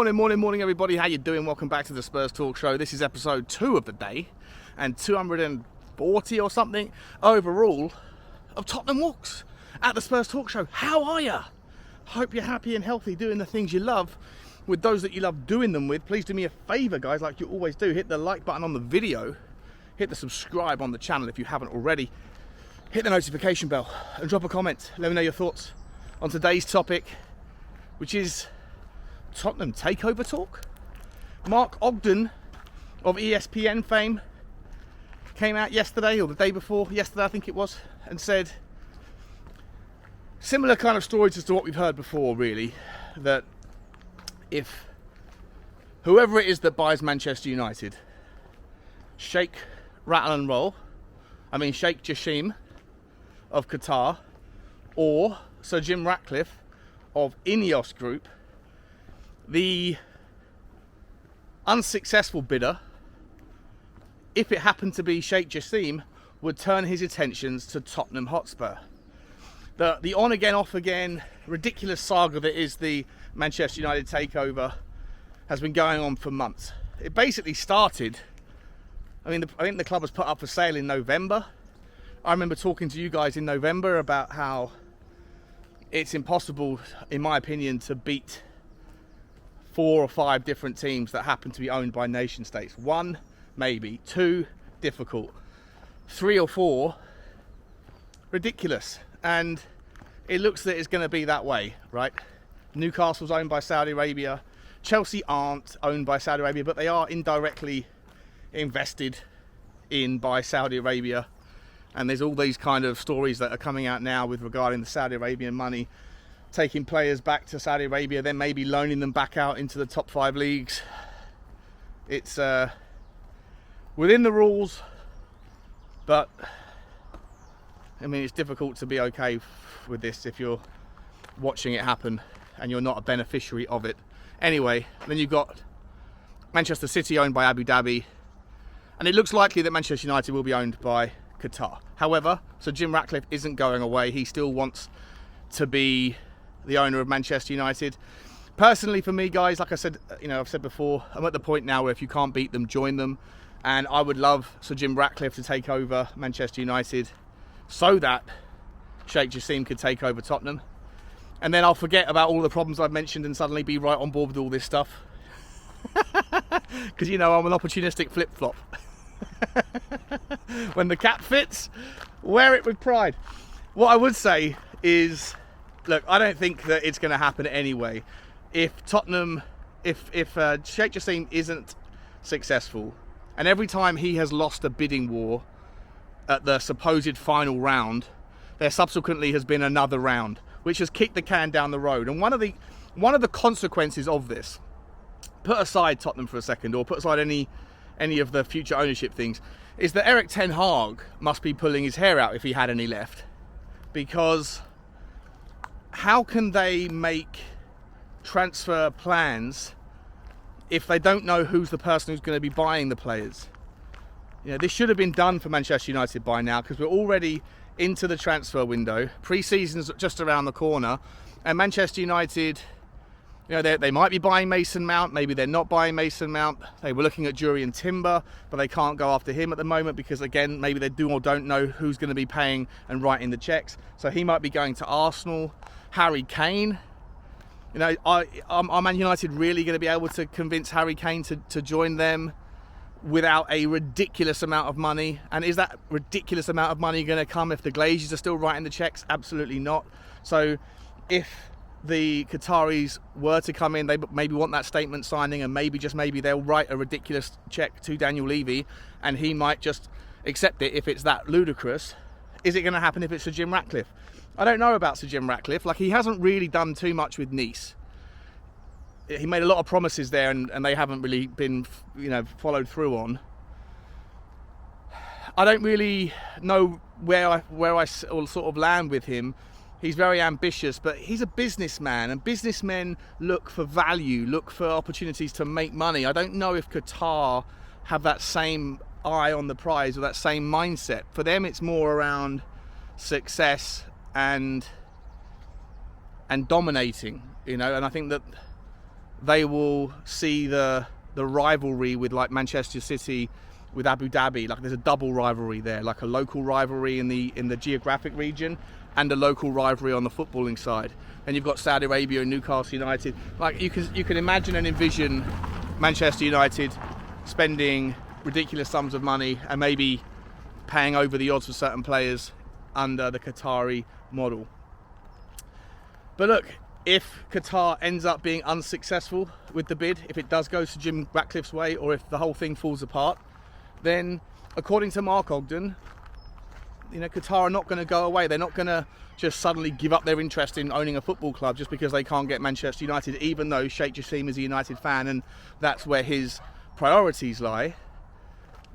Morning, everybody. How you doing? Welcome back to the Spurs Talk Show. This is episode 2 of the day, and 240 or something overall of Tottenham walks at the Spurs Talk Show. How are you? Hope you're happy and healthy, doing the things you love with those that you love doing them with. Please do me a favour, guys, like you always do. Hit the like button on the video. Hit the subscribe on the channel if you haven't already. Hit the notification bell and drop a comment. Let me know your thoughts on today's topic, which is Tottenham Takeover talk. Mark Ogden of Espn fame came out yesterday, or the day before yesterday I think it was, and said similar kind of stories as to what we've heard before, really, that if whoever it is that buys Manchester United, Sheikh Sheikh Jassim of Qatar, or Sir Jim Ratcliffe of Ineos Group, the unsuccessful bidder, if it happened to be Sheikh Jassim, would turn his attentions to Tottenham Hotspur. The on again, off again, ridiculous saga that is the Manchester United takeover has been going on for months. It basically started, I think the club was put up for sale in November. I remember talking to you guys in November about how it's impossible, in my opinion, to beat 4 or 5 different teams that happen to be owned by nation states. 1, maybe. 2, difficult. 3 or 4, ridiculous. And it looks that it's going to be that way, right? Newcastle's owned by Saudi Arabia. Chelsea aren't owned by Saudi Arabia, but they are indirectly invested in by Saudi Arabia. And there's all these kind of stories that are coming out now with regarding the Saudi Arabian money taking players back to Saudi Arabia, then maybe loaning them back out into the top 5 leagues. It's within the rules, but I mean, it's difficult to be okay with this if you're watching it happen and you're not a beneficiary of it. Anyway, then you've got Manchester City owned by Abu Dhabi, and it looks likely that Manchester United will be owned by Qatar. However, Sir Jim Ratcliffe isn't going away. He still wants to be the owner of Manchester United. Personally, for me, guys, like I said, I've said before, I'm at the point now where if you can't beat them, join them. And I would love Sir Jim Ratcliffe to take over Manchester United so that Sheikh Jassim could take over Tottenham. And then I'll forget about all the problems I've mentioned and suddenly be right on board with all this stuff. Because, I'm an opportunistic flip-flop. When the cap fits, wear it with pride. What I would say is, look, I don't think that it's going to happen anyway. If Sheikh Jassim isn't successful, and every time he has lost a bidding war at the supposed final round, there subsequently has been another round, which has kicked the can down the road. And one of the consequences of this, put aside Tottenham for a second, or put aside any of the future ownership things, is that Erik ten Hag must be pulling his hair out if he had any left. Because how can they make transfer plans if they don't know who's the person who's going to be buying the players? This should have been done for Manchester United by now, because we're already into the transfer window. Pre-season's just around the corner, and Manchester United, they might be buying Mason Mount, maybe they're not buying Mason Mount. They were looking at Jurriën Timber, but they can't go after him at the moment because, again, maybe they do or don't know who's going to be paying and writing the checks. So he might be going to Arsenal. Harry Kane, are Man United really going to be able to convince Harry Kane to join them without a ridiculous amount of money? And is that ridiculous amount of money going to come if the Glazers are still writing the checks? Absolutely not. So if the Qataris were to come in, they maybe want that statement signing, and maybe they'll write a ridiculous check to Daniel Levy and he might just accept it if it's that ludicrous. Is it going to happen if it's Sir Jim Ratcliffe? I don't know about Sir Jim Ratcliffe. He hasn't really done too much with Nice. He made a lot of promises there, and they haven't really been, followed through on. I don't really know where I sort of land with him. He's very ambitious, but he's a businessman, and businessmen look for value, look for opportunities to make money. I don't know if Qatar have that same eye on the prize or that same mindset. For them, it's more around success and dominating, and I think that they will see the rivalry with like Manchester City with Abu Dhabi. Like there's a double rivalry there, like a local rivalry in the geographic region and a local rivalry on the footballing side. And you've got Saudi Arabia and Newcastle United. Like you can imagine and envision Manchester United spending ridiculous sums of money and maybe paying over the odds for certain players under the Qatari model. But look, if Qatar ends up being unsuccessful with the bid, if it does go to Jim Ratcliffe's way, or if the whole thing falls apart, then according to Mark Ogden, Qatar are not going to go away. They're not going to just suddenly give up their interest in owning a football club just because they can't get Manchester United, even though Sheikh Jassim is a United fan and that's where his priorities lie.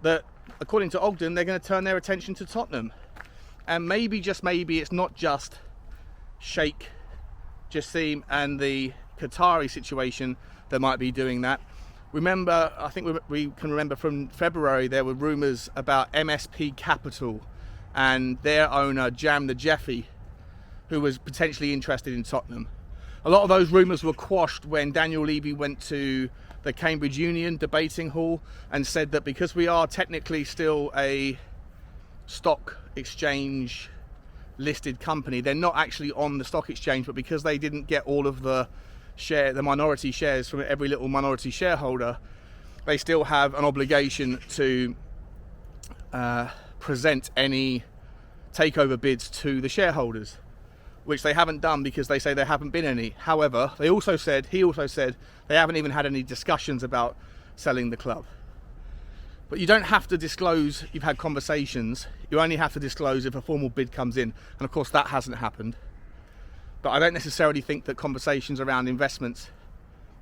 That according to Ogden, they're going to turn their attention to Tottenham. And maybe, just maybe, it's not just Sheikh Jassim and the Qatari situation that might be doing that. Remember, I think we can remember from February, there were rumours about MSP Capital and their owner, Jam the Jeffy, who was potentially interested in Tottenham. A lot of those rumours were quashed when Daniel Levy went to the Cambridge Union debating hall and said that because we are technically still a stock exchange listed company, they're not actually on the stock exchange, but because they didn't get all of the minority shares from every little minority shareholder, they still have an obligation to present any takeover bids to the shareholders, which they haven't done because they say there haven't been any. However, he also said they haven't even had any discussions about selling the club. But you don't have to disclose you've had conversations. You only have to disclose if a formal bid comes in. And of course that hasn't happened. But I don't necessarily think that conversations around investments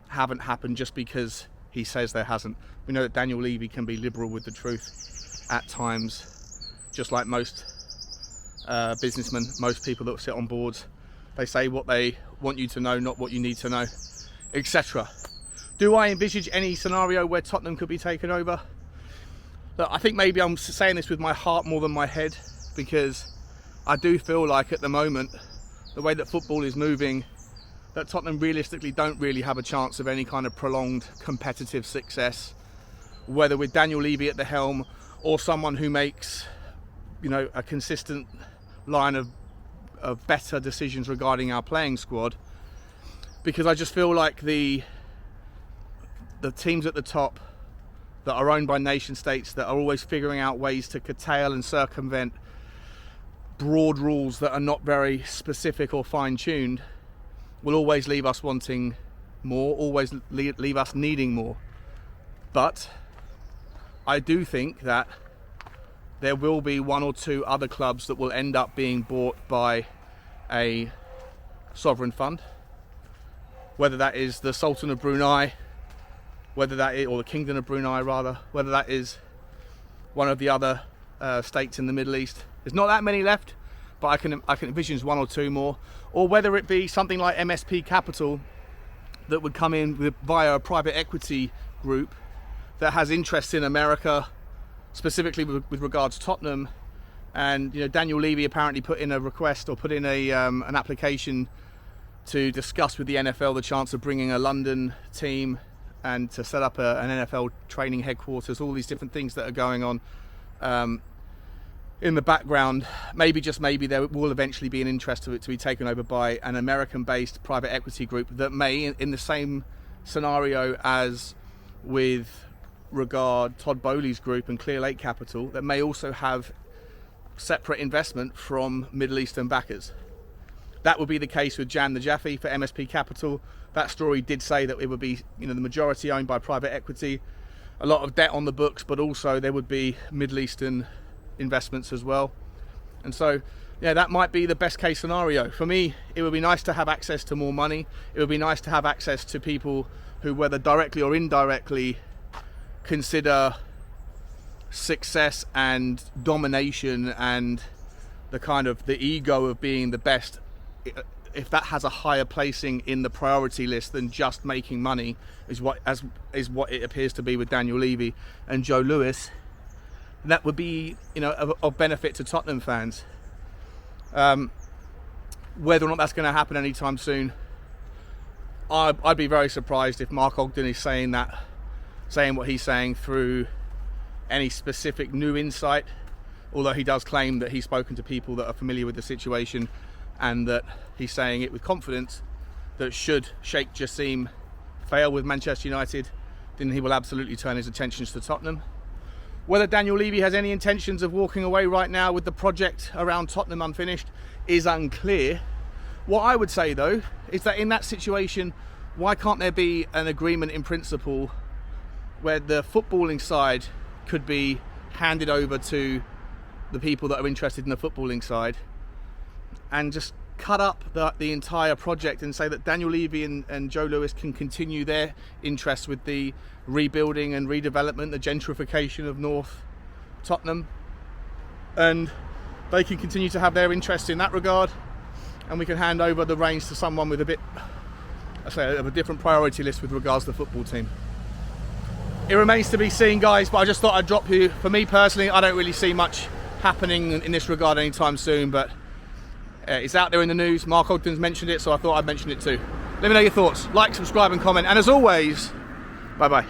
haven't happened just because he says there hasn't. We know that Daniel Levy can be liberal with the truth at times, just like most businessmen, most people that sit on boards. They say what they want you to know, not what you need to know, etc. Do I envisage any scenario where Tottenham could be taken over? Look, I think maybe I'm saying this with my heart more than my head, because I do feel like at the moment, the way that football is moving, that Tottenham realistically don't really have a chance of any kind of prolonged competitive success, whether with Daniel Levy at the helm or someone who makes, a consistent line of better decisions regarding our playing squad. Because I just feel like the teams at the top that are owned by nation states, that are always figuring out ways to curtail and circumvent broad rules that are not very specific or fine-tuned, will always leave us wanting more, always leave us needing more. But I do think that there will be one or two other clubs that will end up being bought by a sovereign fund, whether that is the Sultan of Brunei, whether that is, or the Kingdom of Brunei rather, whether that is one of the other states in the Middle East. There's not that many left, but I can envision one or two more. Or whether it be something like MSP Capital that would come in via a private equity group that has interests in America, specifically with regards to Tottenham. And Daniel Levy apparently put in a request, or put in an application to discuss with the NFL the chance of bringing a London team and to set up an NFL training headquarters, all these different things that are going on in the background. Maybe, just maybe, there will eventually be an interest to be taken over by an American-based private equity group that may, in the same scenario as with regard Todd Bowley's group and Clear Lake Capital, that may also have separate investment from Middle Eastern backers. That would be the case with Jan the Jaffe for MSP Capital. That story did say that it would be, the majority owned by private equity, a lot of debt on the books, but also there would be Middle Eastern investments as well. And so, that might be the best case scenario. For me, it would be nice to have access to more money. It would be nice to have access to people who, whether directly or indirectly, consider success and domination and the ego of being the best, if that has a higher placing in the priority list than just making money, is what it appears to be with Daniel Levy and Joe Lewis. That would be, of benefit to Tottenham fans. Whether or not that's going to happen anytime soon, I'd be very surprised if Mark Ogden is saying what he's saying through any specific new insight, although he does claim that he's spoken to people that are familiar with the situation, and that he's saying it with confidence that should Sheikh Jassim fail with Manchester United, then he will absolutely turn his attentions to Tottenham. Whether Daniel Levy has any intentions of walking away right now with the project around Tottenham unfinished is unclear. What I would say though is that in that situation, why can't there be an agreement in principle where the footballing side could be handed over to the people that are interested in the footballing side, and just cut up the entire project and say that Daniel Levy and Joe Lewis can continue their interests with the rebuilding and redevelopment, the gentrification of North Tottenham, and they can continue to have their interest in that regard, and we can hand over the reins to someone with a bit, of a different priority list with regards to the football team. It remains to be seen, guys, but I just thought I'd drop you. For me personally, I don't really see much happening in this regard anytime soon, but it's out there in the news. Mark Ogden's mentioned it, so I thought I'd mention it too. Let me know your thoughts. Like, subscribe and comment, and as always, bye bye.